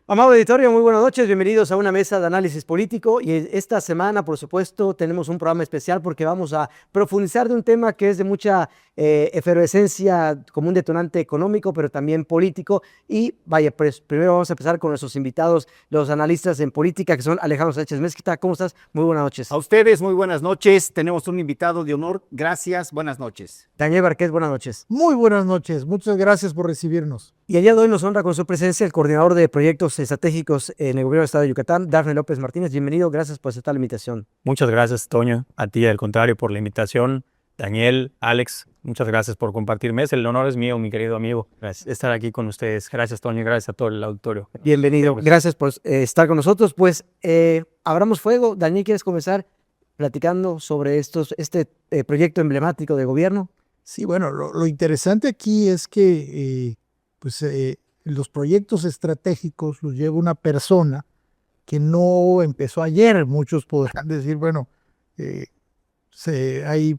Amado auditorio, muy buenas noches, bienvenidos a una mesa de análisis político y esta semana, por supuesto, tenemos un programa especial porque vamos a profundizar de un tema que es de mucha efervescencia como un detonante económico, pero también político. Y vaya, pues primero vamos a empezar con nuestros invitados, los analistas en política, que son Alejandro Sánchez Mezquita. ¿Cómo estás? Muy buenas noches. A ustedes, muy buenas noches. Tenemos un invitado de honor. Gracias, buenas noches. Daniel Barqués, buenas noches. Muy buenas noches, muchas gracias por recibirnos. Y el día de hoy nos honra con su presencia el coordinador de proyectos estratégicos en el gobierno del estado de Yucatán, Dafne López Martínez. Bienvenido, gracias por aceptar la invitación. Muchas gracias, Toño, a ti al contrario por la invitación. Daniel, Alex, muchas gracias por compartirme. El honor es mío, mi querido amigo, gracias, estar aquí con ustedes. Gracias, Toño, gracias a todo el auditorio. Bienvenido, gracias por estar con nosotros. Pues abramos fuego. Daniel, ¿quieres comenzar platicando sobre este proyecto emblemático de gobierno? Sí, bueno, lo interesante aquí es que los proyectos estratégicos los lleva una persona que no empezó ayer. Muchos podrán decir, bueno, hay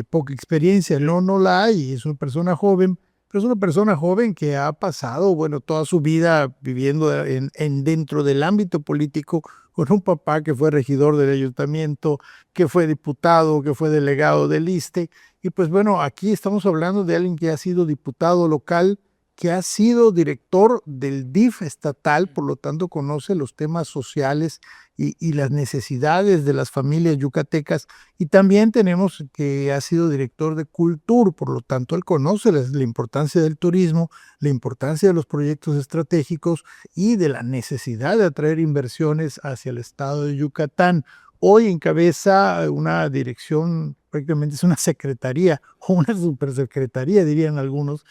poca experiencia. No la hay, es una persona joven, pero es una persona joven que ha pasado, bueno, toda su vida viviendo dentro del ámbito político, con un papá que fue regidor del ayuntamiento, que fue diputado, que fue delegado del ISSSTE. Y pues bueno, aquí estamos hablando de alguien que ha sido diputado local, que ha sido director del DIF estatal, por lo tanto conoce los temas sociales y las necesidades de las familias yucatecas. Y también tenemos que ha sido director de Cultur, por lo tanto él conoce la importancia del turismo, la importancia de los proyectos estratégicos y de la necesidad de atraer inversiones hacia el estado de Yucatán. Hoy encabeza una dirección, prácticamente es una secretaría o una supersecretaría, dirían algunos,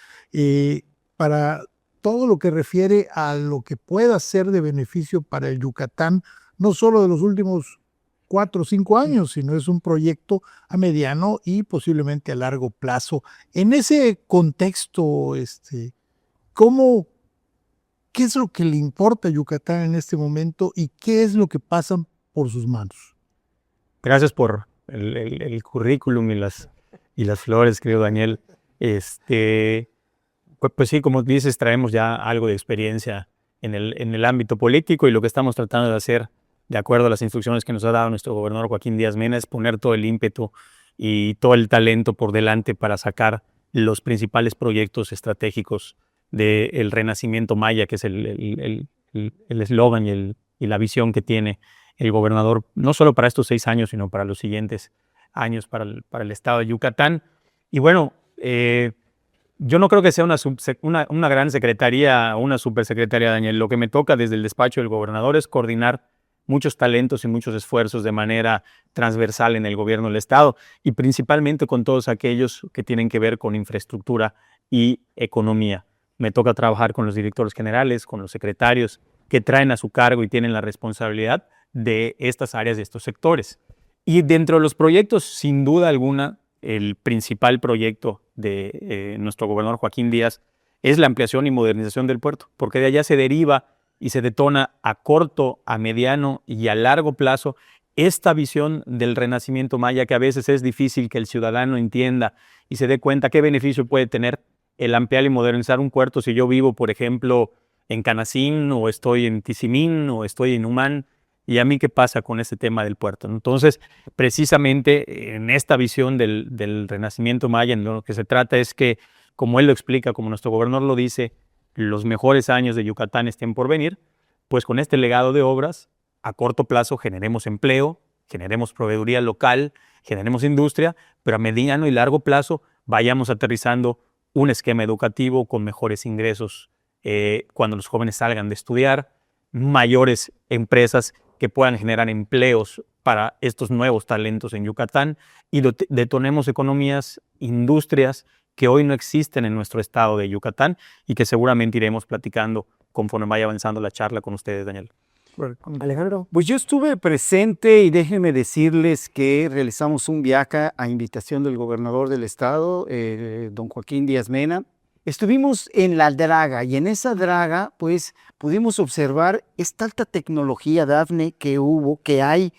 para todo lo que refiere a lo que pueda ser de beneficio para el Yucatán, no solo de los últimos 4 o 5 años, sino es un proyecto a mediano y posiblemente a largo plazo. En ese contexto, ¿qué es lo que le importa a Yucatán en este momento y qué es lo que pasa por sus manos? Gracias por el currículum y las flores, querido Daniel. Pues sí, como dices, traemos ya algo de experiencia en el ámbito político y lo que estamos tratando de hacer, de acuerdo a las instrucciones que nos ha dado nuestro gobernador Joaquín Díaz Mena, es poner todo el ímpetu y todo el talento por delante para sacar los principales proyectos estratégicos del renacimiento maya, que es el eslogan y la visión que tiene el gobernador, no solo para estos 6 años, sino para los siguientes años para el estado de Yucatán. Y bueno, yo no creo que sea una gran secretaría o una supersecretaría, Daniel. Lo que me toca desde el despacho del gobernador es coordinar muchos talentos y muchos esfuerzos de manera transversal en el gobierno del estado y principalmente con todos aquellos que tienen que ver con infraestructura y economía. Me toca trabajar con los directores generales, con los secretarios que traen a su cargo y tienen la responsabilidad de estas áreas, de estos sectores. Y dentro de los proyectos, sin duda alguna, el principal proyecto de nuestro gobernador Joaquín Díaz es la ampliación y modernización del puerto, porque de allá se deriva y se detona a corto, a mediano y a largo plazo esta visión del renacimiento maya, que a veces es difícil que el ciudadano entienda y se dé cuenta qué beneficio puede tener el ampliar y modernizar un puerto si yo vivo, por ejemplo, en Canacín, o estoy en Tizimín, o estoy en Humán. ¿Y a mí qué pasa con este tema del puerto? Entonces, precisamente en esta visión del renacimiento maya, en lo que se trata es que, como él lo explica, como nuestro gobernador lo dice, los mejores años de Yucatán estén por venir, pues con este legado de obras, a corto plazo generemos empleo, generemos proveeduría local, generemos industria, pero a mediano y largo plazo vayamos aterrizando un esquema educativo con mejores ingresos cuando los jóvenes salgan de estudiar, mayores empresas que puedan generar empleos para estos nuevos talentos en Yucatán y detonemos economías, industrias que hoy no existen en nuestro estado de Yucatán y que seguramente iremos platicando conforme vaya avanzando la charla con ustedes, Daniel. Alejandro. Pues yo estuve presente y déjenme decirles que realizamos un viaje a invitación del gobernador del estado, don Joaquín Díaz Mena. Estuvimos en la draga y en esa draga pues pudimos observar esta alta tecnología, Dafne, que hay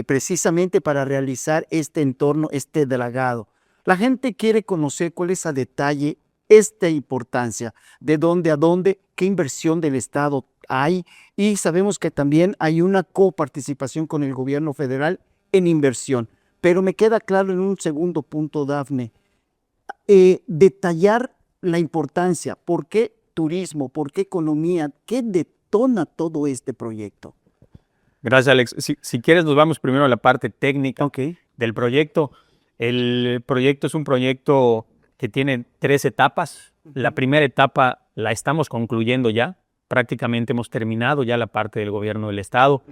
precisamente para realizar este entorno, este dragado. La gente quiere conocer cuál es a detalle esta importancia, de dónde a dónde, qué inversión del Estado hay, y sabemos que también hay una coparticipación con el gobierno federal en inversión. Pero me queda claro en un segundo punto, Dafne, detallar la importancia, por qué turismo, por qué economía, qué detona todo este proyecto. Gracias, Alex. Si quieres, nos vamos primero a la parte técnica Okay. del proyecto. El proyecto es un proyecto que tiene 3 etapas. La primera etapa la estamos concluyendo ya. Prácticamente hemos terminado ya la parte del gobierno del estado,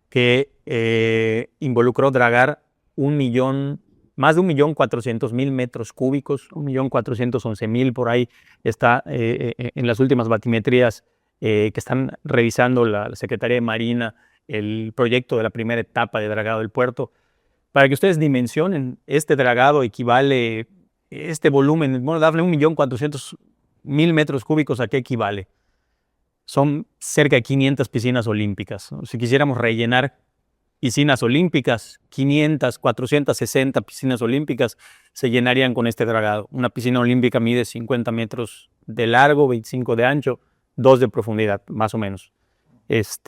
que involucró dragar más de 1.400.000 metros cúbicos, 1.411.000 por ahí está en las últimas batimetrías que están revisando la Secretaría de Marina, el proyecto de la primera etapa de dragado del puerto. Para que ustedes dimensionen, este dragado equivale, este volumen, bueno, darle 1.400.000 metros cúbicos, ¿a qué equivale? Son cerca de 500 piscinas olímpicas, ¿no? Si quisiéramos rellenar piscinas olímpicas, 500, 460 piscinas olímpicas se llenarían con este dragado. Una piscina olímpica mide 50 metros de largo, 25 de ancho, 2 de profundidad, más o menos. Pues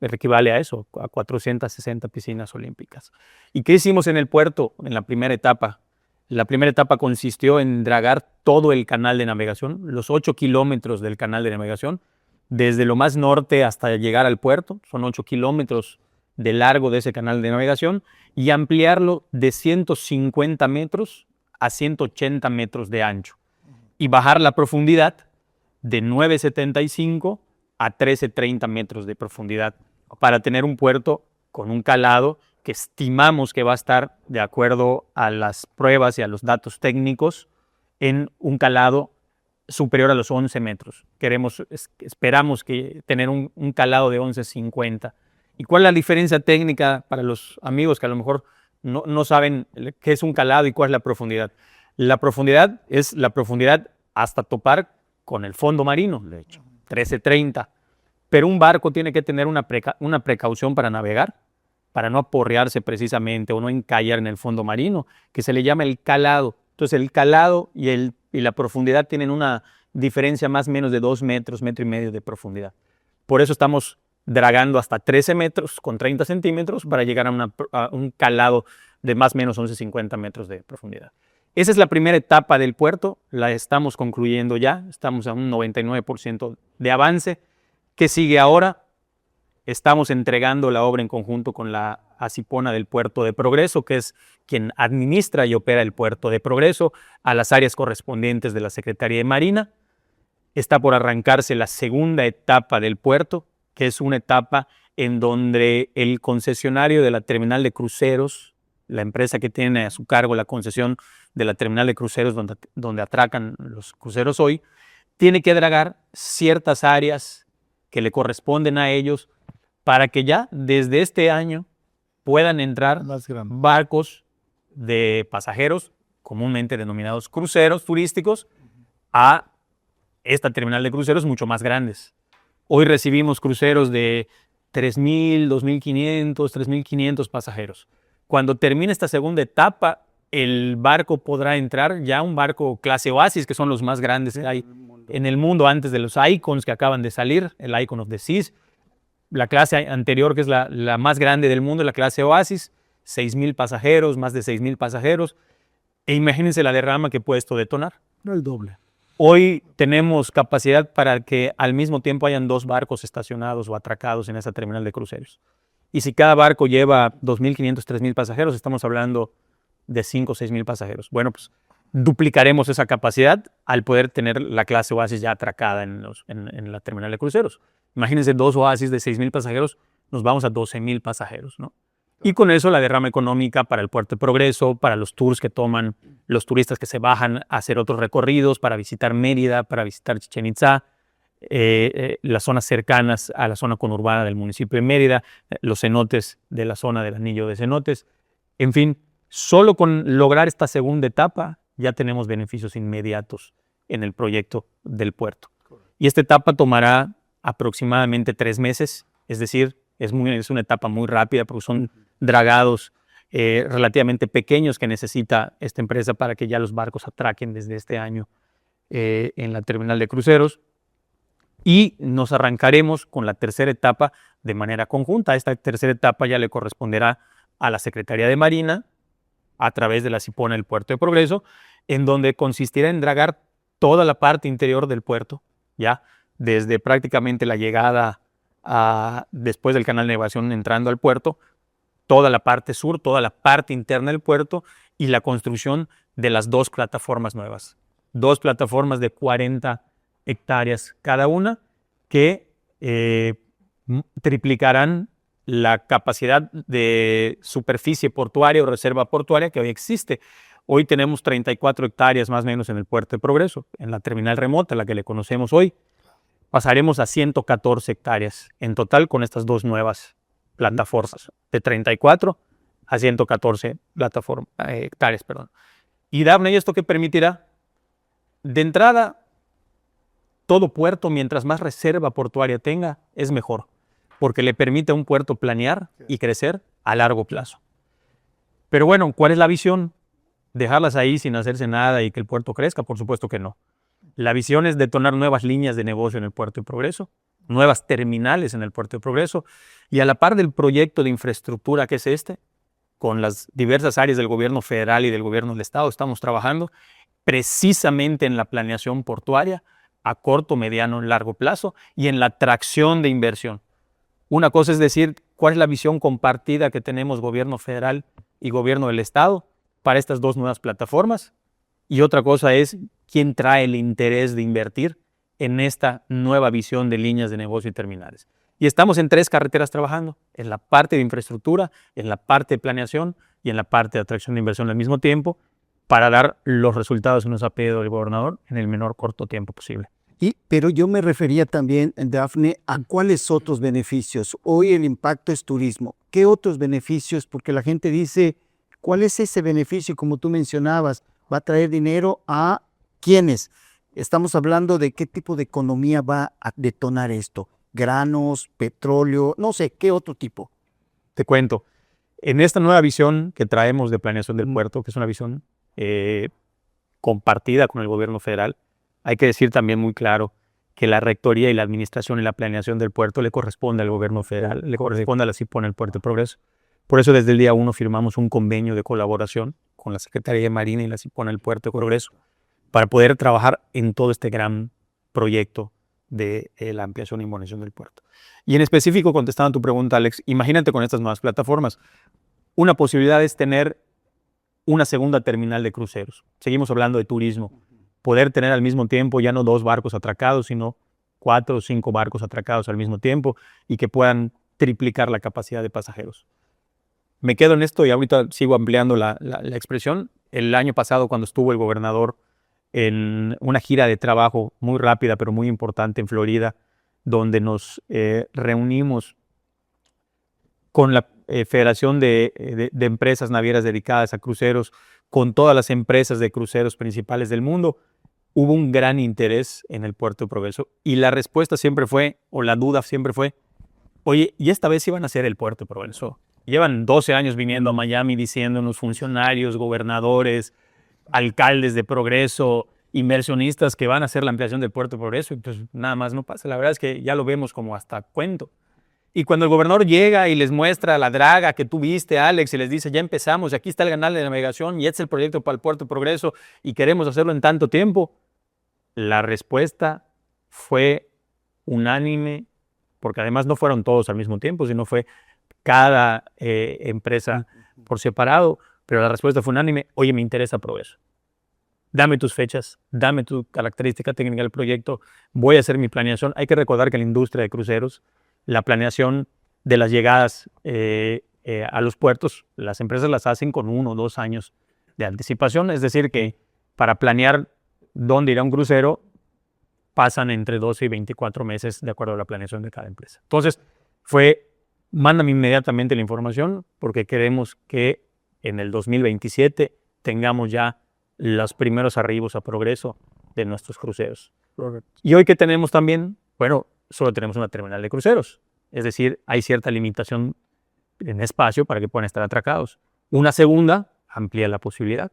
equivale a eso, a 460 piscinas olímpicas. ¿Y qué hicimos en el puerto en la primera etapa? La primera etapa consistió en dragar todo el canal de navegación, los 8 kilómetros del canal de navegación, desde lo más norte hasta llegar al puerto, son 8 kilómetros de largo de ese canal de navegación, y ampliarlo de 150 metros a 180 metros de ancho, y bajar la profundidad de 9,75 a 13,30 metros de profundidad, para tener un puerto con un calado que estimamos que va a estar, de acuerdo a las pruebas y a los datos técnicos, en un calado superior a los 11 metros. Esperamos que tener un calado de 11,50. ¿Y cuál es la diferencia técnica para los amigos que a lo mejor no saben qué es un calado y cuál es la profundidad? La profundidad es la profundidad hasta topar con el fondo marino, de hecho, 13,30. Pero un barco tiene que tener una precaución para navegar, para no aporrearse precisamente o no encallar en el fondo marino, que se le llama el calado. Entonces el calado y la profundidad tienen una diferencia más o menos de 2 metros, 1,5 metros de profundidad. Por eso estamos dragando hasta 13 metros con 30 centímetros para llegar a un calado de más o menos 11,50 metros de profundidad. Esa es la primera etapa del puerto, la estamos concluyendo ya, estamos a un 99% de avance. ¿Qué sigue ahora? Estamos entregando la obra en conjunto con la ACIPONA del Puerto de Progreso, que es quien administra y opera el Puerto de Progreso, a las áreas correspondientes de la Secretaría de Marina. Está por arrancarse la segunda etapa del puerto, que es una etapa en donde el concesionario de la terminal de cruceros, la empresa que tiene a su cargo la concesión de la terminal de cruceros donde atracan los cruceros hoy, tiene que dragar ciertas áreas que le corresponden a ellos para que ya desde este año puedan entrar barcos de pasajeros, comúnmente denominados cruceros turísticos, a esta terminal de cruceros mucho más grandes. Hoy recibimos cruceros de 3.000, 2.500, 3.500 pasajeros. Cuando termine esta segunda etapa, el barco podrá entrar ya un barco clase Oasis, que son los más grandes que hay en el mundo antes de los Icons que acaban de salir, el Icon of the Seas. La clase anterior, que es la más grande del mundo, la clase Oasis, 6.000 pasajeros, más de 6.000 pasajeros. E imagínense la derrama que puede esto detonar. No el doble. Hoy tenemos capacidad para que al mismo tiempo hayan 2 barcos estacionados o atracados en esa terminal de cruceros. Y si cada barco lleva 2.500, 3.000 pasajeros, estamos hablando de 5 o 6.000 pasajeros. Bueno, pues duplicaremos esa capacidad al poder tener la clase Oasis ya atracada en la terminal de cruceros. Imagínense 2 Oasis de 6.000 pasajeros, nos vamos a 12.000 pasajeros, ¿no? Y con eso la derrama económica para el Puerto de Progreso, para los tours que toman los turistas que se bajan a hacer otros recorridos, para visitar Mérida, para visitar Chichén Itzá, las zonas cercanas a la zona conurbana del municipio de Mérida, los cenotes de la zona del anillo de cenotes. En fin, solo con lograr esta segunda etapa ya tenemos beneficios inmediatos en el proyecto del puerto. Y esta etapa tomará aproximadamente 3 meses, es decir, es una etapa muy rápida porque son dragados relativamente pequeños que necesita esta empresa para que ya los barcos atraquen desde este año en la terminal de cruceros. y nos arrancaremos con la tercera etapa de manera conjunta. Esta tercera etapa ya le corresponderá a la Secretaría de Marina a través de la Cipona del Puerto de Progreso, en donde consistirá en dragar toda la parte interior del puerto, ya desde prácticamente la llegada después del canal de navegación entrando al puerto, toda la parte sur, toda la parte interna del puerto y la construcción de las 2 plataformas nuevas. 2 plataformas de 40 hectáreas cada una que triplicarán la capacidad de superficie portuaria o reserva portuaria que hoy existe. Hoy tenemos 34 hectáreas más o menos en el Puerto de Progreso, en la terminal remota, la que le conocemos hoy. Pasaremos a 114 hectáreas en total con estas 2 nuevas plataformas, de 34 a 114 hectáreas. Y Dafne, ¿y esto qué permitirá? De entrada, todo puerto, mientras más reserva portuaria tenga, es mejor, porque le permite a un puerto planear y crecer a largo plazo. Pero bueno, ¿cuál es la visión? ¿Dejarlas ahí sin hacerse nada y que el puerto crezca? Por supuesto que no. La visión es detonar nuevas líneas de negocio en el Puerto de Progreso, nuevas terminales en el Puerto de Progreso, y a la par del proyecto de infraestructura que es con las diversas áreas del gobierno federal y del gobierno del estado, estamos trabajando precisamente en la planeación portuaria a corto, mediano y largo plazo y en la atracción de inversión. Una cosa es decir, ¿cuál es la visión compartida que tenemos gobierno federal y gobierno del estado para estas 2 nuevas plataformas? Y otra cosa es, ¿quién trae el interés de invertir en esta nueva visión de líneas de negocio y terminales? Y estamos en 3 carreteras trabajando, en la parte de infraestructura, en la parte de planeación y en la parte de atracción de inversión al mismo tiempo, para dar los resultados que nos ha pedido el gobernador en el menor corto tiempo posible. Pero yo me refería también, Dafne, a cuáles otros beneficios. Hoy el impacto es turismo. ¿Qué otros beneficios? Porque la gente dice, ¿cuál es ese beneficio? Como tú mencionabas, ¿va a traer dinero a quiénes? Estamos hablando de qué tipo de economía va a detonar esto. Granos, petróleo, no sé, ¿qué otro tipo? Te cuento, en esta nueva visión que traemos de planeación del puerto, que es una visión compartida con el gobierno federal, hay que decir también muy claro que la rectoría y la administración y la planeación del puerto le corresponde al gobierno federal, le corresponde a la Cipona del Puerto de Progreso. Por eso desde el día 1 firmamos un convenio de colaboración con la Secretaría de Marina y la Cipona del Puerto de Progreso para poder trabajar en todo este gran proyecto de la ampliación y modernización del puerto. Y en específico, contestando a tu pregunta, Alex, imagínate con estas nuevas plataformas. Una posibilidad es tener una segunda terminal de cruceros. Seguimos hablando de turismo. Poder tener al mismo tiempo ya no 2 barcos atracados, sino 4 o 5 barcos atracados al mismo tiempo y que puedan triplicar la capacidad de pasajeros. Me quedo en esto y ahorita sigo ampliando la expresión. El año pasado, cuando estuvo el gobernador en una gira de trabajo muy rápida pero muy importante en Florida, donde nos reunimos con la Federación de Empresas Navieras dedicadas a cruceros, con todas las empresas de cruceros principales del mundo, hubo un gran interés en el Puerto de Progreso y la respuesta siempre fue, o la duda siempre fue, oye, ¿y esta vez iban a hacer el Puerto de Progreso? Llevan 12 años viniendo a Miami diciéndonos funcionarios, gobernadores, alcaldes de Progreso, inversionistas que van a hacer la ampliación del Puerto de Progreso y pues nada más no pasa. La verdad es que ya lo vemos como hasta cuento. Y cuando el gobernador llega y les muestra la draga que tú viste, Alex, y les dice, ya empezamos, y aquí está el canal de navegación, y este es el proyecto para el Puerto de Progreso, y queremos hacerlo en tanto tiempo, la respuesta fue unánime, porque además no fueron todos al mismo tiempo, sino fue cada empresa por separado, pero la respuesta fue unánime, oye, me interesa Progreso. Dame tus fechas, dame tu característica técnica del proyecto, voy a hacer mi planeación. Hay que recordar que en la industria de cruceros, la planeación de las llegadas a los puertos, las empresas las hacen con 1 o 2 años de anticipación, es decir que para planear dónde irá un crucero pasan entre 12 y 24 meses de acuerdo a la planeación de cada empresa. Entonces mándame inmediatamente la información porque queremos que en el 2027 tengamos ya los primeros arribos a Progreso de nuestros cruceros. Y hoy que tenemos también, bueno, solo tenemos una terminal de cruceros. Es decir, hay cierta limitación en espacio para que puedan estar atracados. Una segunda amplía la posibilidad,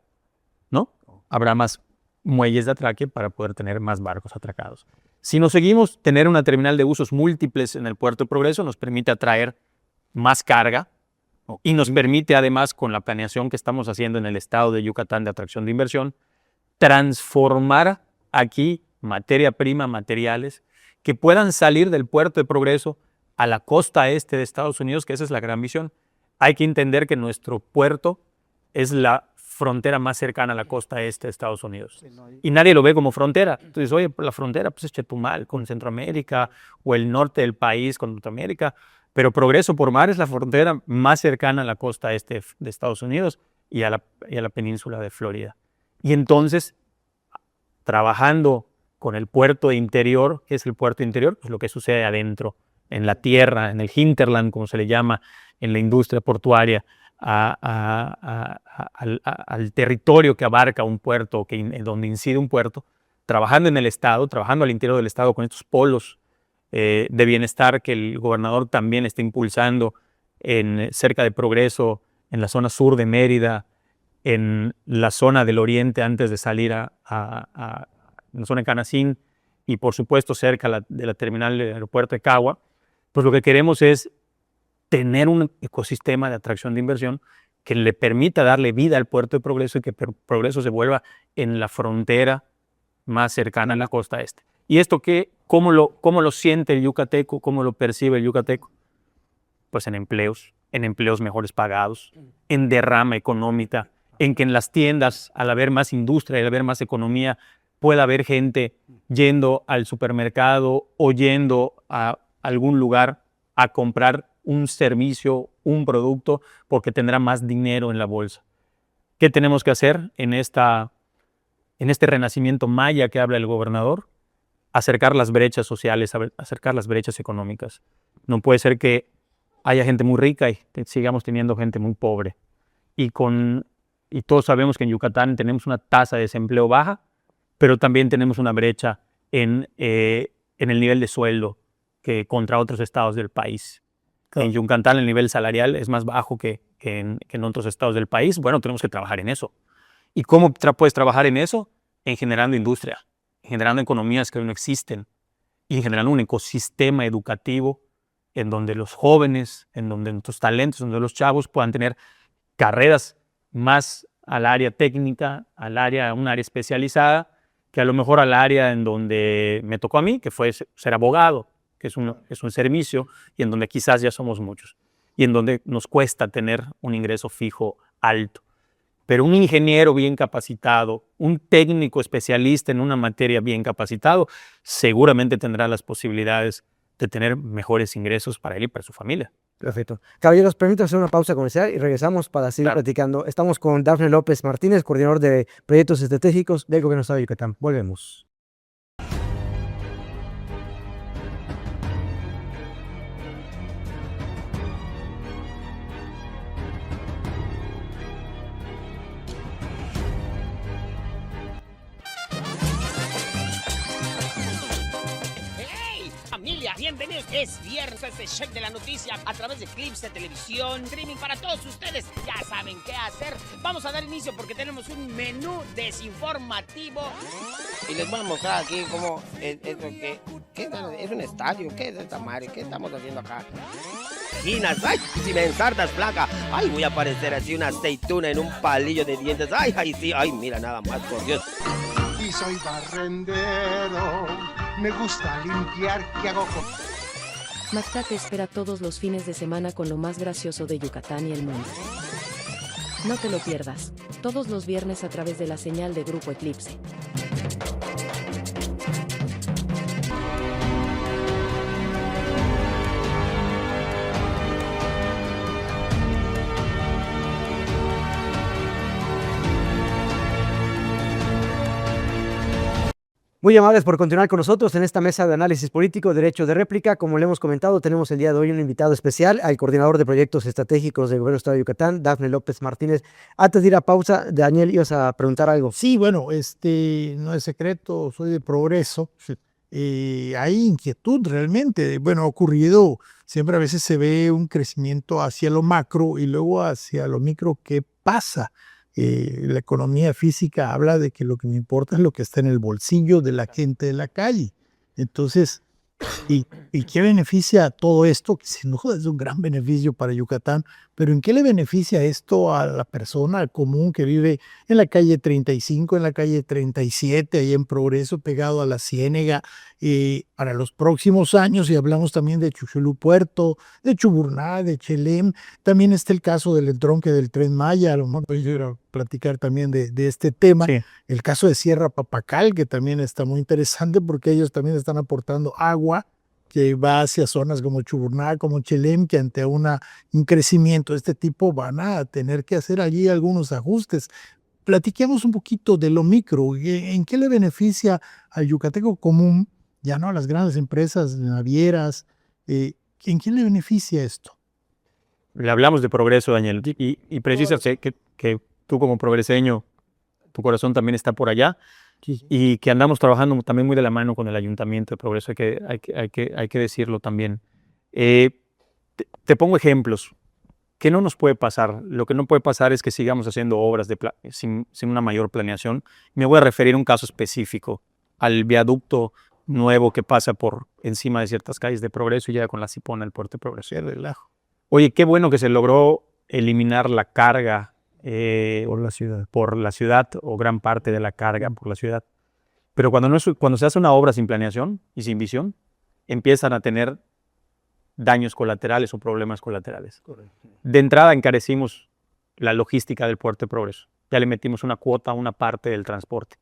¿no? Habrá más muelles de atraque para poder tener más barcos atracados. Si nos seguimos, tener una terminal de usos múltiples en el puerto de Progreso nos permite atraer más carga, ¿no? Y nos permite además, con la planeación que estamos haciendo en el estado de Yucatán de atracción de inversión, transformar aquí materia prima, materiales, que puedan salir del puerto de Progreso a la costa este de Estados Unidos, que esa es la gran visión. Hay que entender que nuestro puerto es la frontera más cercana a la costa este de Estados Unidos. Y nadie lo ve como frontera. Entonces, oye, la frontera pues, es Chetumal con Centroamérica o el norte del país con Norteamérica, pero Progreso por mar es la frontera más cercana a la costa este de Estados Unidos y a la península de Florida. Y entonces, trabajando con el puerto interior, ¿qué es el puerto interior? Pues lo que sucede adentro, en la tierra, en el hinterland, como se le llama, en la industria portuaria, al territorio que abarca un puerto, donde incide un puerto, trabajando en el Estado, trabajando al interior del Estado con estos polos de bienestar que el gobernador también está impulsando cerca de Progreso, en la zona sur de Mérida, en la zona del oriente antes de salir en la zona de Canacín y por supuesto cerca de la terminal del aeropuerto de Cagua, pues lo que queremos es tener un ecosistema de atracción de inversión que le permita darle vida al puerto de Progreso y que Progreso se vuelva en la frontera más cercana a la costa este. ¿Y esto cómo lo siente el yucateco? ¿Cómo lo percibe el yucateco? Pues en empleos mejores pagados, en derrama económica, en que en las tiendas, al haber más industria y al haber más economía, pueda haber gente yendo al supermercado o yendo a algún lugar a comprar un servicio, un producto, porque tendrá más dinero en la bolsa. ¿Qué tenemos que hacer en este renacimiento maya que habla el gobernador? Acercar las brechas sociales, acercar las brechas económicas. No puede ser que haya gente muy rica y sigamos teniendo gente muy pobre. Y todos sabemos que en Yucatán tenemos una tasa de desempleo baja, pero también tenemos una brecha en el nivel de sueldo que contra otros estados del país. Claro. En Yucatán el nivel salarial es más bajo que en otros estados del país. Bueno, tenemos que trabajar en eso. ¿Y cómo puedes trabajar en eso? En generando industria, en generando economías que hoy no existen y en generando un ecosistema educativo en donde los jóvenes, en donde nuestros talentos, en donde los chavos puedan tener carreras más al área técnica, un área especializada, que a lo mejor al área en donde me tocó a mí, que fue ser abogado, que es un servicio, y en donde quizás ya somos muchos, y en donde nos cuesta tener un ingreso fijo alto. Pero un ingeniero bien capacitado, un técnico especialista en una materia bien capacitado, seguramente tendrá las posibilidades de tener mejores ingresos para él y para su familia. Perfecto. Caballeros, permítanme hacer una pausa comercial y regresamos para seguir platicando. Estamos con Dafne López Martínez, coordinador de proyectos estratégicos del Gobierno del Estado de Yucatán. Volvemos. Bienvenidos, es viernes, este check de la noticia a través de clips de televisión, streaming para todos ustedes. Ya saben qué hacer. Vamos a dar inicio porque tenemos un menú desinformativo. Y les voy a mostrar aquí cómo es un estadio. ¿Qué es esta madre? ¿Qué estamos haciendo acá? Ginas, ay, si me ensartas placa, ay, voy a parecer así una aceituna en un palillo de dientes. Ay, sí, ay, mira nada más, por Dios. Y soy barrendero, me gusta limpiar, ¿qué hago con...? Macta te espera todos los fines de semana con lo más gracioso de Yucatán y el mundo. No te lo pierdas, todos los viernes a través de la señal de Grupo Eclipse. Muy amables por continuar con nosotros en esta mesa de análisis político, derecho de réplica. Como le hemos comentado, tenemos el día de hoy un invitado especial, al coordinador de proyectos estratégicos del Gobierno del Estado de Yucatán, Dafne López Martínez. Antes de ir a pausa, Daniel, ibas a preguntar algo. Sí, bueno, no es secreto, soy de Progreso. Hay inquietud realmente. Bueno, ha ocurrido, siempre a veces se ve un crecimiento hacia lo macro y luego hacia lo micro. ¿Qué pasa? La economía física habla de que lo que me importa es lo que está en el bolsillo de la gente de la calle. Entonces, ¿y qué beneficia todo esto? Que sin duda es un gran beneficio para Yucatán, pero ¿en qué le beneficia esto a la persona común que vive en la calle 35, en la calle 37, ahí en Progreso, pegado a la Ciénega? Para los próximos años, y hablamos también de Chuxulú Puerto, de Chuburná, de Chelem, también está el caso del entronque del Tren Maya, a lo mejor yo quiero platicar también de este tema. Sí. El caso de Sierra Papacal, que también está muy interesante porque ellos también están aportando agua que va hacia zonas como Chuburná, como Chelem, que ante un crecimiento de este tipo van a tener que hacer allí algunos ajustes. Platiquemos un poquito de lo micro. ¿En qué le beneficia al yucateco común, ya no a las grandes empresas navieras? ¿En qué le beneficia esto? Le hablamos de progreso, Daniel, y precisamente que tú como progreseño, tu corazón también está por allá, y que andamos trabajando también muy de la mano con el Ayuntamiento de Progreso, hay que decirlo también. Te pongo ejemplos. ¿Qué no nos puede pasar? Lo que no puede pasar es que sigamos haciendo obras sin una mayor planeación. Me voy a referir a un caso específico, al viaducto nuevo que pasa por encima de ciertas calles de Progreso y llega con la Cipona al puerto de Progreso. Oye, qué bueno que se logró eliminar la carga por la ciudad o gran parte de la carga por la ciudad. Pero cuando se hace una obra sin planeación y sin visión, empiezan a tener daños colaterales o problemas colaterales. Correcto. De entrada encarecimos la logística del puerto de Progreso. Ya le metimos una cuota a una parte del transporte.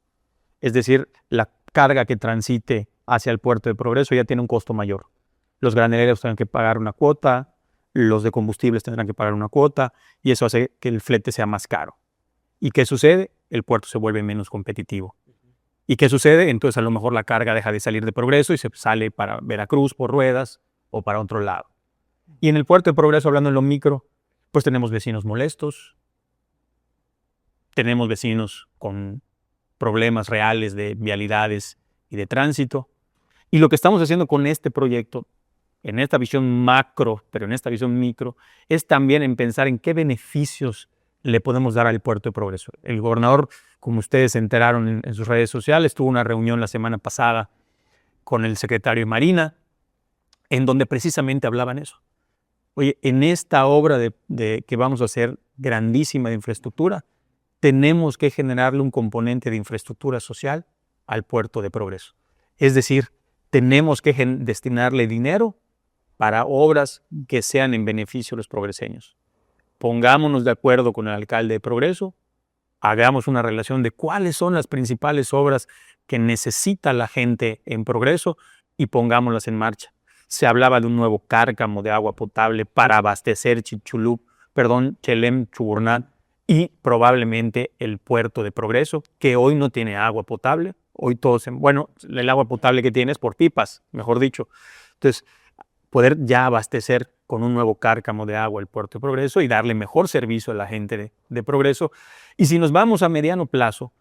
Es decir, la carga que transite hacia el puerto de Progreso ya tiene un costo mayor. Los graneros tendrán que pagar una cuota, los de combustibles tendrán que pagar una cuota, y eso hace que el flete sea más caro. ¿Y qué sucede? El puerto se vuelve menos competitivo. ¿Y qué sucede? Entonces a lo mejor la carga deja de salir de Progreso y se sale para Veracruz por ruedas o para otro lado. Y en el puerto de Progreso, hablando en lo micro, pues tenemos vecinos molestos, tenemos vecinos con problemas reales de vialidades y de tránsito. Y lo que estamos haciendo con este proyecto, en esta visión macro, pero en esta visión micro, es también en pensar en qué beneficios le podemos dar al puerto de Progreso. El gobernador, como ustedes se enteraron en sus redes sociales, tuvo una reunión la semana pasada con el secretario de Marina, en donde precisamente hablaban eso. Oye, en esta obra que vamos a hacer grandísima de infraestructura, tenemos que generarle un componente de infraestructura social al puerto de Progreso. Es decir, tenemos que destinarle dinero para obras que sean en beneficio de los progreseños. Pongámonos de acuerdo con el alcalde de Progreso, hagamos una relación de cuáles son las principales obras que necesita la gente en Progreso y pongámoslas en marcha. Se hablaba de un nuevo cárcamo de agua potable para abastecer Chelem, Chuburná y probablemente el puerto de Progreso, que hoy no tiene agua potable. Hoy el agua potable que tiene es por pipas, mejor dicho. Entonces, poder ya abastecer con un nuevo cárcamo de agua el puerto de Progreso y darle mejor servicio a la gente de Progreso. Y si nos vamos a mediano plazo,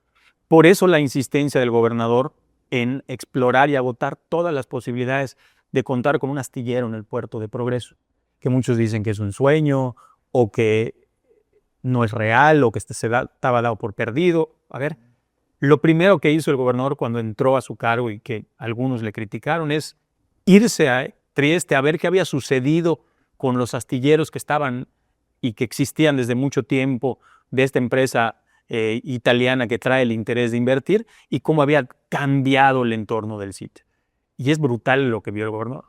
por eso la insistencia del gobernador en explorar y agotar todas las posibilidades de contar con un astillero en el puerto de Progreso, que muchos dicen que es un sueño o que no es real o que estaba dado por perdido. A ver, lo primero que hizo el gobernador cuando entró a su cargo y que algunos le criticaron es irse a Trieste a ver qué había sucedido con los astilleros que estaban y que existían desde mucho tiempo de esta empresa italiana que trae el interés de invertir y cómo había cambiado el entorno del sitio. Y es brutal lo que vio el gobernador.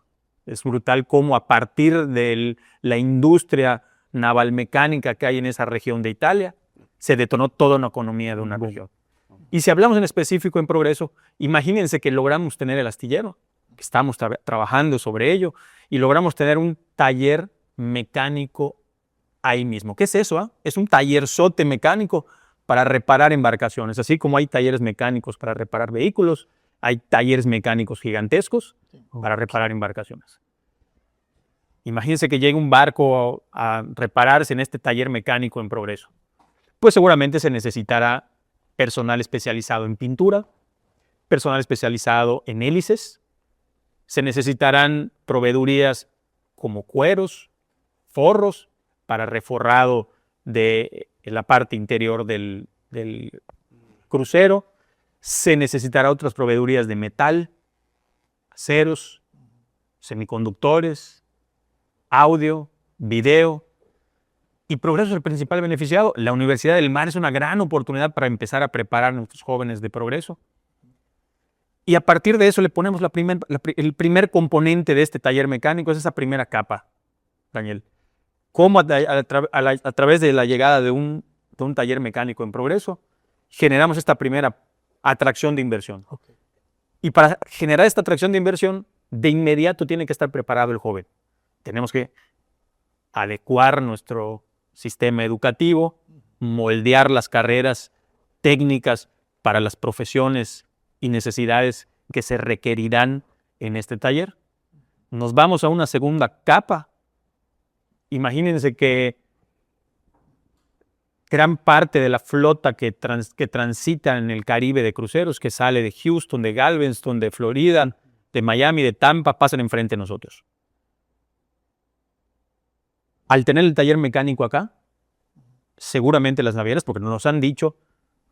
Es brutal cómo a partir de la industria naval mecánica que hay en esa región de Italia, se detonó toda una economía de una región. Y si hablamos en específico en Progreso, imagínense que logramos tener el astillero, que estamos trabajando sobre ello, y logramos tener un taller mecánico ahí mismo. ¿Qué es eso? Es un tallerzote mecánico para reparar embarcaciones. Así como hay talleres mecánicos para reparar vehículos, hay talleres mecánicos gigantescos para reparar embarcaciones. Imagínense que llegue un barco a repararse en este taller mecánico en Progreso. Pues seguramente se necesitará personal especializado en pintura, personal especializado en hélices, se necesitarán proveedurías como cueros, forros para reforrado de la parte interior del crucero, se necesitará otras proveedurías de metal, aceros, semiconductores, audio, video. Y Progreso es el principal beneficiado. La Universidad del Mar es una gran oportunidad para empezar a preparar a nuestros jóvenes de Progreso. Y a partir de eso le ponemos el primer componente de este taller mecánico, es esa primera capa, Daniel. Cómo a través de la llegada de un taller mecánico en Progreso, generamos esta primera atracción de inversión. Okay. Y para generar esta atracción de inversión, de inmediato tiene que estar preparado el joven. Tenemos que adecuar nuestro sistema educativo, moldear las carreras técnicas para las profesiones y necesidades que se requerirán en este taller. Nos vamos a una segunda capa. Imagínense que gran parte de la flota que transita en el Caribe de cruceros, que sale de Houston, de Galveston, de Florida, de Miami, de Tampa, pasan enfrente de nosotros. Al tener el taller mecánico acá, seguramente las navieras, porque nos han dicho,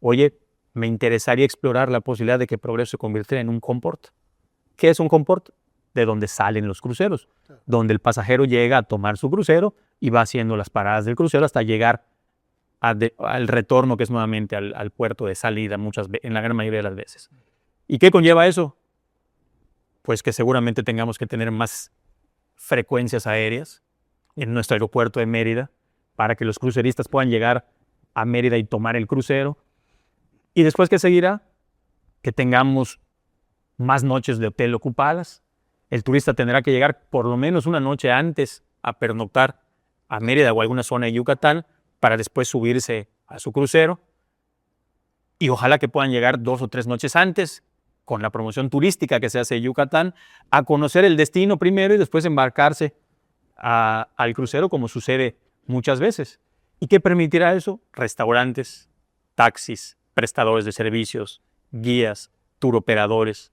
oye, me interesaría explorar la posibilidad de que Progreso se convirtiera en un comport. ¿Qué es un comport? De donde salen los cruceros, donde el pasajero llega a tomar su crucero y va haciendo las paradas del crucero hasta llegar al retorno, que es nuevamente al puerto de salida, en la gran mayoría de las veces. ¿Y qué conlleva eso? Pues que seguramente tengamos que tener más frecuencias aéreas en nuestro aeropuerto de Mérida para que los cruceristas puedan llegar a Mérida y tomar el crucero. Y después, ¿qué seguirá? Que tengamos más noches de hotel ocupadas. El turista tendrá que llegar por lo menos una noche antes a pernoctar a Mérida o a alguna zona de Yucatán para después subirse a su crucero. Y ojalá que puedan llegar 2 o 3 noches antes, con la promoción turística que se hace de Yucatán, a conocer el destino primero y después embarcarse al crucero, como sucede muchas veces. ¿Y qué permitirá eso? Restaurantes, taxis, prestadores de servicios, guías, turoperadores.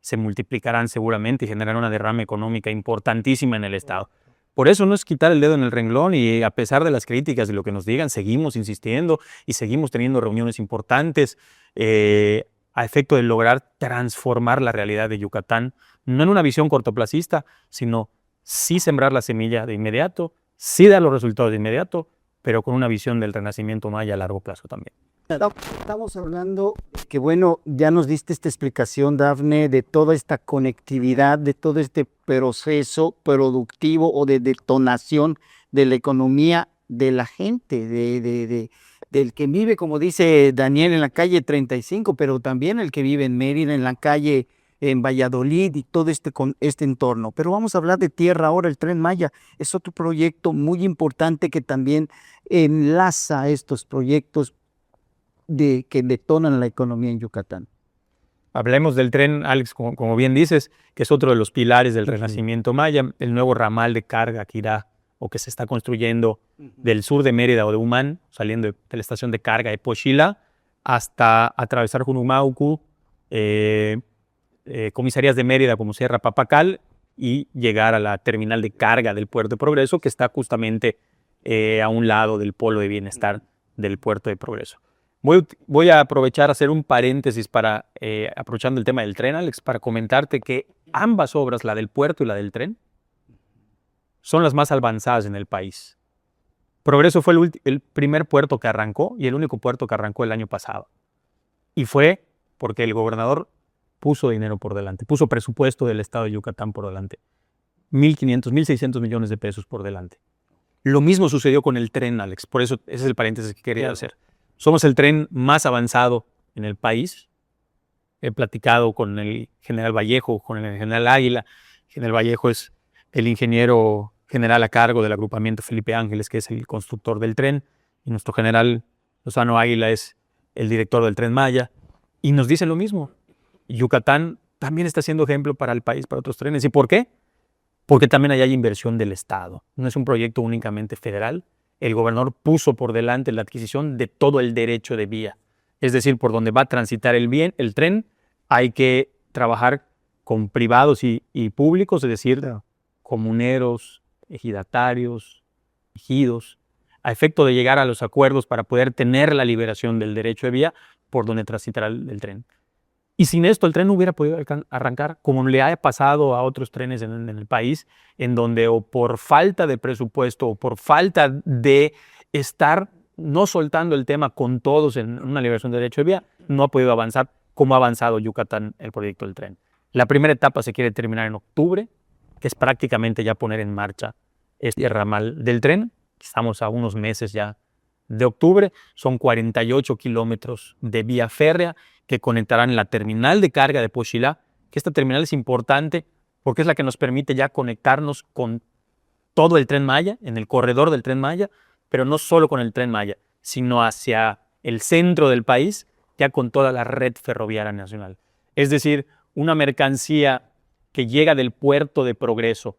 Se multiplicarán seguramente y generarán una derrama económica importantísima en el Estado. Por eso no es quitar el dedo en el renglón y a pesar de las críticas y lo que nos digan, seguimos insistiendo y seguimos teniendo reuniones importantes a efecto de lograr transformar la realidad de Yucatán, no en una visión cortoplacista, sino sí sembrar la semilla de inmediato, sí dar los resultados de inmediato, pero con una visión del renacimiento maya a largo plazo también. Estamos hablando que, bueno, ya nos diste esta explicación, Dafne, de toda esta conectividad, de todo este proceso productivo o de detonación de la economía de la gente, del que vive, como dice Daniel, en la calle 35, pero también el que vive en Mérida, en la calle en Valladolid y todo este entorno. Pero vamos a hablar de tierra ahora. El Tren Maya es otro proyecto muy importante que también enlaza estos proyectos que detonan la economía en Yucatán. Hablemos del tren, Alex, como bien dices, que es otro de los pilares del renacimiento maya, el nuevo ramal de carga que irá o que se está construyendo del sur de Mérida o de Humán, saliendo de la estación de carga de Pochila, hasta atravesar Junumaucu, comisarías de Mérida como Sierra Papacal y llegar a la terminal de carga del Puerto de Progreso, que está justamente a un lado del polo de bienestar del Puerto de Progreso. Voy a aprovechar a hacer un paréntesis aprovechando el tema del tren, Alex, para comentarte que ambas obras, la del puerto y la del tren, son las más avanzadas en el país. Progreso fue el primer puerto que arrancó y el único puerto que arrancó el año pasado. Y fue porque el gobernador puso dinero por delante, puso presupuesto del estado de Yucatán por delante. 1.500, 1.600 millones de pesos por delante. Lo mismo sucedió con el tren, Alex. Por eso ese es el paréntesis que quería hacer. Somos el tren más avanzado en el país. He platicado con el general Vallejo, con el general Águila. El general Vallejo es el ingeniero general a cargo del agrupamiento Felipe Ángeles, que es el constructor del tren. Y nuestro general Lozano Águila es el director del Tren Maya. Y nos dicen lo mismo. Yucatán también está siendo ejemplo para el país, para otros trenes. ¿Y por qué? Porque también allá hay inversión del Estado. No es un proyecto únicamente federal. El gobernador puso por delante la adquisición de todo el derecho de vía. Es decir, por donde va a transitar el tren, hay que trabajar con privados y públicos, es decir, comuneros, ejidatarios, ejidos, a efecto de llegar a los acuerdos para poder tener la liberación del derecho de vía por donde transitará el tren. Y sin esto el tren no hubiera podido arrancar, como le ha pasado a otros trenes en el país, en donde o por falta de presupuesto o por falta de estar no soltando el tema con todos en una liberación de derecho de vía, no ha podido avanzar como ha avanzado Yucatán el proyecto del tren. La primera etapa se quiere terminar en octubre, que es prácticamente ya poner en marcha este ramal del tren. Estamos a unos meses ya de octubre. Son 48 kilómetros de vía férrea que conectarán la terminal de carga de Pochilá, que esta terminal es importante porque es la que nos permite ya conectarnos con todo el Tren Maya, en el corredor del Tren Maya, pero no solo con el Tren Maya, sino hacia el centro del país, ya con toda la red ferroviaria nacional. Es decir, una mercancía que llega del puerto de Progreso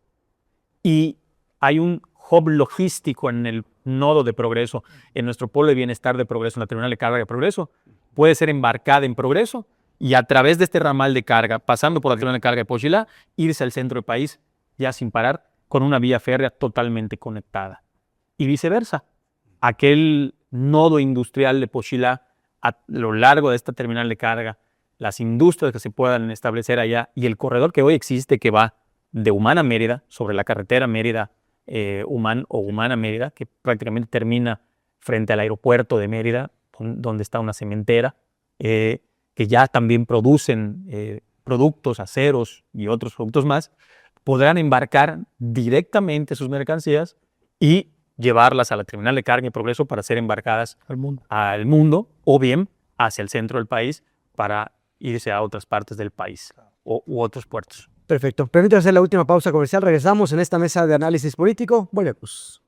y hay un hub logístico en el nodo de Progreso, en nuestro polo de bienestar de Progreso, en la terminal de carga de Progreso, puede ser embarcada en Progreso y a través de este ramal de carga, pasando por la terminal de carga de Pochilá, irse al centro del país ya sin parar, con una vía férrea totalmente conectada. Y viceversa, aquel nodo industrial de Pochilá, a lo largo de esta terminal de carga, las industrias que se puedan establecer allá y el corredor que hoy existe que va de Humán a Mérida, sobre la carretera Mérida, Humán o Humán a Mérida, que prácticamente termina frente al aeropuerto de Mérida, donde está una cementera, que ya también producen productos, aceros y otros productos más, podrán embarcar directamente sus mercancías y llevarlas a la terminal de carga y Progreso para ser embarcadas al mundo o bien hacia el centro del país para irse a otras partes del país u otros puertos. Perfecto. Permítame hacer la última pausa comercial. Regresamos en esta mesa de análisis político. Volvemos.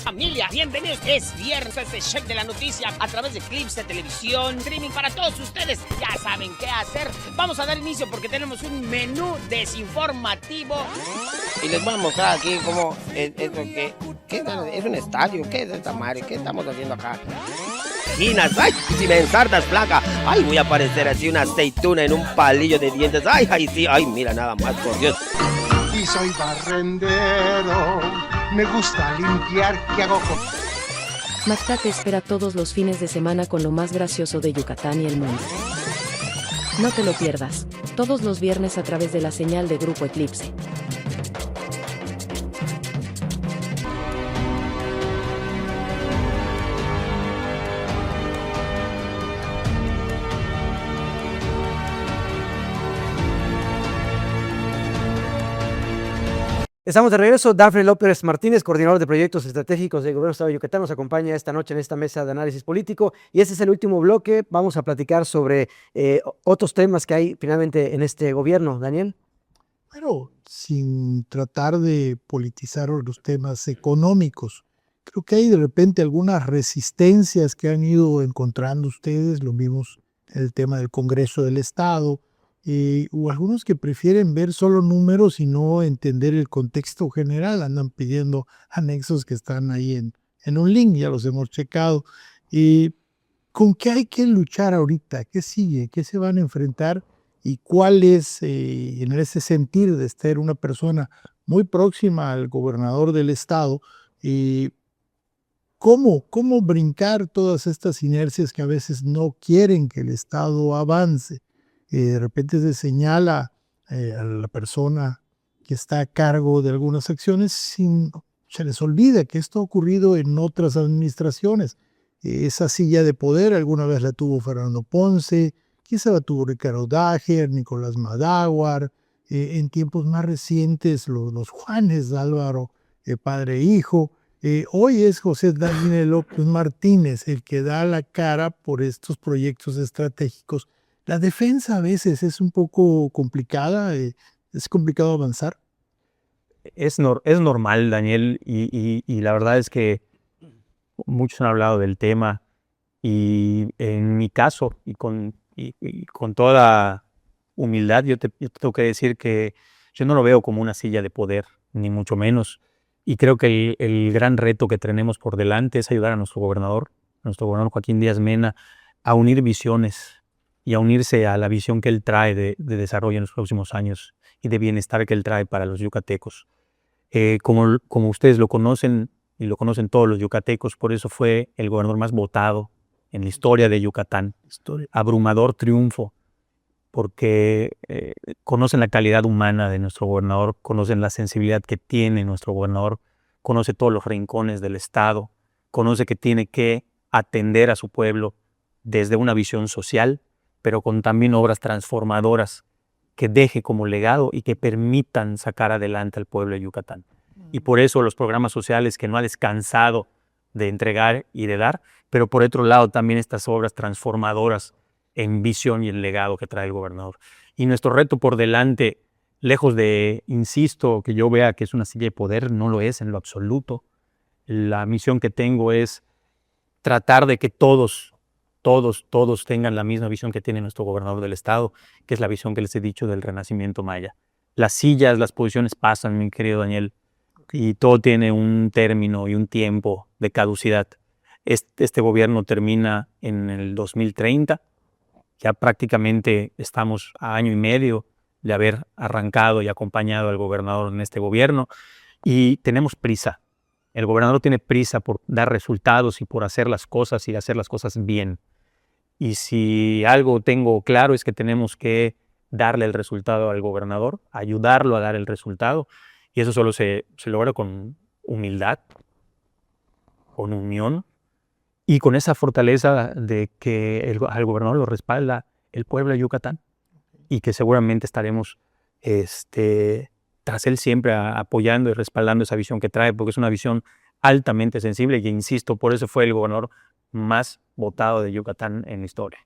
Familia, bienvenidos. Es viernes, este check de la noticia a través de Clips de Televisión, streaming para todos ustedes. Ya saben qué hacer. Vamos a dar inicio porque tenemos un menú desinformativo. Y les voy a mostrar aquí cómo es un estadio. ¿Qué es esta madre? ¿Qué estamos haciendo acá? Ginas, ay, si me ensartas placa, ay, voy a parecer así una aceituna en un palillo de dientes, ay, sí, ay, mira nada más, por Dios. Y soy barrendero, me gusta limpiar, ¿qué hago con...? Macta te espera todos los fines de semana con lo más gracioso de Yucatán y el mundo. No te lo pierdas, todos los viernes a través de la señal de Grupo Eclipse. Estamos de regreso. Dafne López Martínez, coordinador de proyectos estratégicos del Gobierno del Estado de Yucatán, nos acompaña esta noche en esta mesa de análisis político. Y este es el último bloque. Vamos a platicar sobre otros temas que hay finalmente en este gobierno. Daniel. Bueno, sin tratar de politizar los temas económicos, creo que hay de repente algunas resistencias que han ido encontrando ustedes, lo vimos en el tema del Congreso del Estado, o algunos que prefieren ver solo números y no entender el contexto general, andan pidiendo anexos que están ahí en un link, ya los hemos checado. ¿Con qué hay que luchar ahorita? ¿Qué sigue? ¿Qué se van a enfrentar? ¿Y cuál es, en ese sentir de ser una persona muy próxima al gobernador del estado, cómo brincar todas estas inercias que a veces no quieren que el estado avance? De repente se señala a la persona que está a cargo de algunas acciones, se les olvida que esto ha ocurrido en otras administraciones. Esa silla de poder alguna vez la tuvo Fernando Ponce, quizá la tuvo Ricardo Dager, Nicolás Madáguar, en tiempos más recientes los Juanes Álvaro, padre e hijo. Hoy es José Daniel López Martínez el que da la cara por estos proyectos estratégicos. La defensa a veces es un poco complicada, es complicado avanzar. Es normal, Daniel, y la verdad es que muchos han hablado del tema y en mi caso y con toda humildad yo te tengo que decir que yo no lo veo como una silla de poder, ni mucho menos, y creo que el gran reto que tenemos por delante es ayudar a nuestro gobernador Joaquín Díaz Mena, a unir visiones y a unirse a la visión que él trae de desarrollo en los próximos años y de bienestar que él trae para los yucatecos. Como ustedes lo conocen y lo conocen todos los yucatecos, por eso fue el gobernador más votado en la historia de Yucatán. Abrumador triunfo, porque conocen la calidad humana de nuestro gobernador, conocen la sensibilidad que tiene nuestro gobernador, conoce todos los rincones del estado, conoce que tiene que atender a su pueblo desde una visión social, pero con también obras transformadoras que deje como legado y que permitan sacar adelante al pueblo de Yucatán. Y por eso los programas sociales que no ha descansado de entregar y de dar, pero por otro lado también estas obras transformadoras en visión y en legado que trae el gobernador. Y nuestro reto por delante, lejos de, insisto, que yo vea que es una silla de poder, no lo es en lo absoluto. La misión que tengo es tratar de que todos tengan la misma visión que tiene nuestro gobernador del estado, que es la visión que les he dicho del renacimiento maya. Las sillas, las posiciones pasan, mi querido Daniel, y todo tiene un término y un tiempo de caducidad. Este gobierno termina en el 2030, ya prácticamente estamos a año y medio de haber arrancado y acompañado al gobernador en este gobierno y tenemos prisa. El gobernador tiene prisa por dar resultados y por hacer las cosas y hacer las cosas bien. Y si algo tengo claro es que tenemos que darle el resultado al gobernador, ayudarlo a dar el resultado. Y eso solo se logra con humildad, con unión y con esa fortaleza de que al gobernador lo respalda el pueblo de Yucatán y que seguramente estaremos tras él siempre apoyando y respaldando esa visión que trae, porque es una visión altamente sensible y, insisto, por eso fue el gobernador más votado de Yucatán en la historia.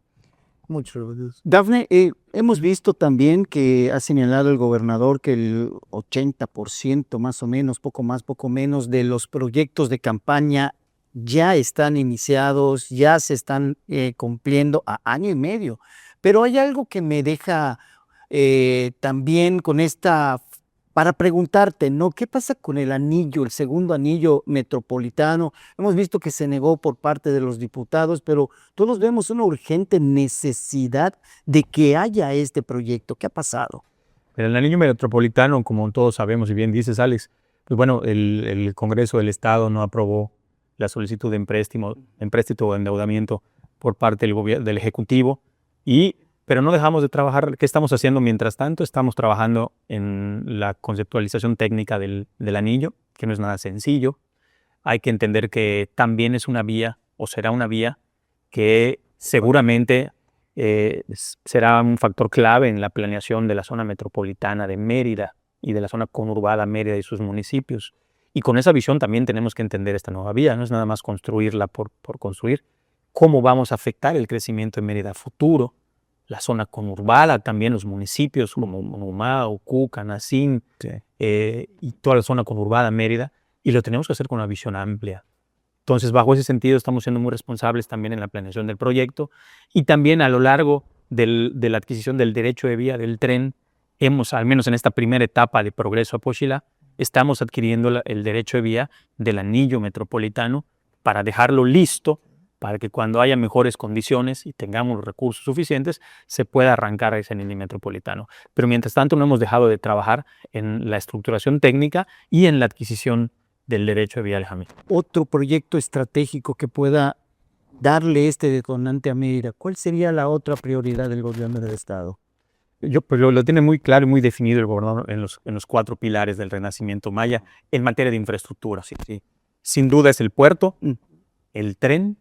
Muchas gracias. Dafne, hemos visto también que ha señalado el gobernador que el 80% más o menos, poco más, poco menos, de los proyectos de campaña ya están iniciados, ya se están cumpliendo a año y medio. Pero hay algo que me deja también con para preguntarte, ¿no? ¿Qué pasa con el anillo, el segundo anillo metropolitano? Hemos visto que se negó por parte de los diputados, pero todos vemos una urgente necesidad de que haya este proyecto. ¿Qué ha pasado? El anillo metropolitano, como todos sabemos y bien dices, Alex, pues bueno, el Congreso del Estado no aprobó la solicitud de empréstito o endeudamiento por parte del Ejecutivo, pero no dejamos de trabajar. ¿Qué estamos haciendo mientras tanto? Estamos trabajando en la conceptualización técnica del anillo, que no es nada sencillo. Hay que entender que también es una vía, o será una vía, que seguramente será un factor clave en la planeación de la zona metropolitana de Mérida y de la zona conurbada Mérida y sus municipios. Y con esa visión también tenemos que entender esta nueva vía. No es nada más construirla por construir. ¿Cómo vamos a afectar el crecimiento de Mérida a futuro? La zona conurbada, también los municipios como Humao, Cuca, Nacín, y toda la zona conurbada Mérida, y lo tenemos que hacer con una visión amplia. Entonces, bajo ese sentido, estamos siendo muy responsables también en la planeación del proyecto y también a lo largo de la adquisición del derecho de vía del tren, al menos en esta primera etapa de Progreso a Pochila, estamos adquiriendo el derecho de vía del anillo metropolitano para dejarlo listo para que cuando haya mejores condiciones y tengamos los recursos suficientes, se pueda arrancar ese anillo metropolitano. Pero mientras tanto no hemos dejado de trabajar en la estructuración técnica y en la adquisición del derecho de vía del Jamí. Otro proyecto estratégico que pueda darle este detonante a Mérida, ¿cuál sería la otra prioridad del gobierno del Estado? Pues lo tiene muy claro y muy definido el gobernador en los 4 pilares del renacimiento maya en materia de infraestructura. Sí. Sin duda es el puerto, el tren,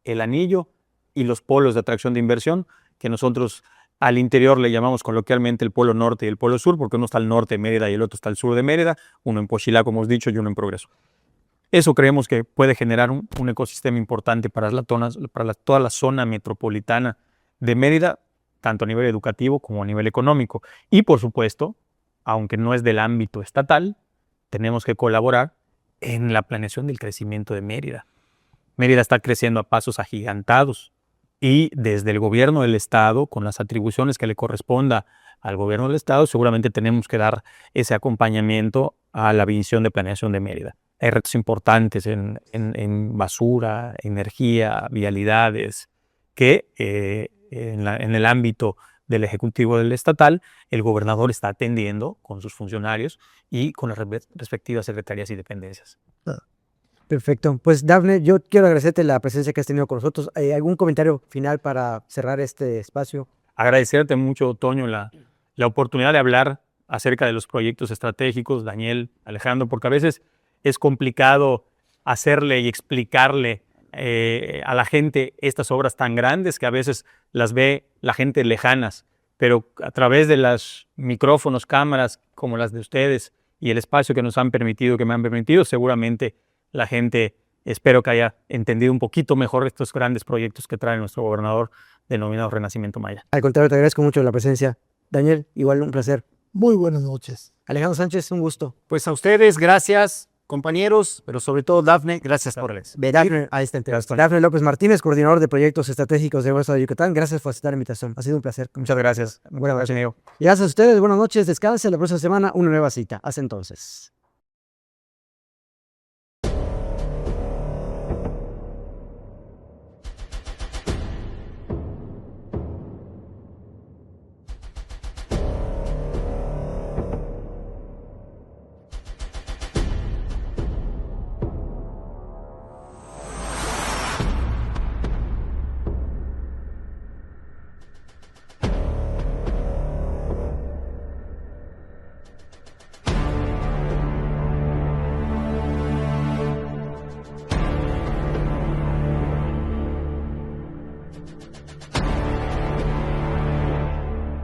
el anillo y los polos de atracción de inversión, que nosotros al interior le llamamos coloquialmente el polo norte y el polo sur, porque uno está al norte de Mérida y el otro está al sur de Mérida, uno en Pochilá, como hemos dicho, y uno en Progreso. Eso creemos que puede generar un ecosistema importante para toda la zona metropolitana de Mérida, tanto a nivel educativo como a nivel económico. Y por supuesto, aunque no es del ámbito estatal, tenemos que colaborar en la planeación del crecimiento de Mérida. Mérida está creciendo a pasos agigantados y desde el gobierno del Estado, con las atribuciones que le corresponda al gobierno del Estado, seguramente tenemos que dar ese acompañamiento a la visión de planeación de Mérida. Hay retos importantes en basura, energía, vialidades, que en el ámbito del Ejecutivo del Estatal, el gobernador está atendiendo con sus funcionarios y con las respectivas secretarías y dependencias. Perfecto. Pues Dafne, yo quiero agradecerte la presencia que has tenido con nosotros. ¿Algún comentario final para cerrar este espacio? Agradecerte mucho, Toño, la oportunidad de hablar acerca de los proyectos estratégicos, Daniel, Alejandro, porque a veces es complicado hacerle y explicarle a la gente estas obras tan grandes que a veces las ve la gente lejanas, pero a través de los micrófonos, cámaras como las de ustedes y el espacio que nos han permitido, que me han permitido, seguramente la gente, espero que haya entendido un poquito mejor estos grandes proyectos que trae nuestro gobernador denominado Renacimiento Maya. Al contrario, te agradezco mucho la presencia. Daniel, igual un placer. Muy buenas noches. Alejandro Sánchez, un gusto. Pues a ustedes, gracias, compañeros, pero sobre todo Dafne, gracias por el Dafne, a esta entrevista. Dafne López Martínez, coordinador de proyectos estratégicos del Estado de Yucatán. Gracias por aceptar la invitación. Ha sido un placer. Muchas gracias. Buenas noches. Y gracias a ustedes. Buenas noches. Descansen. La próxima semana una nueva cita. Hasta entonces.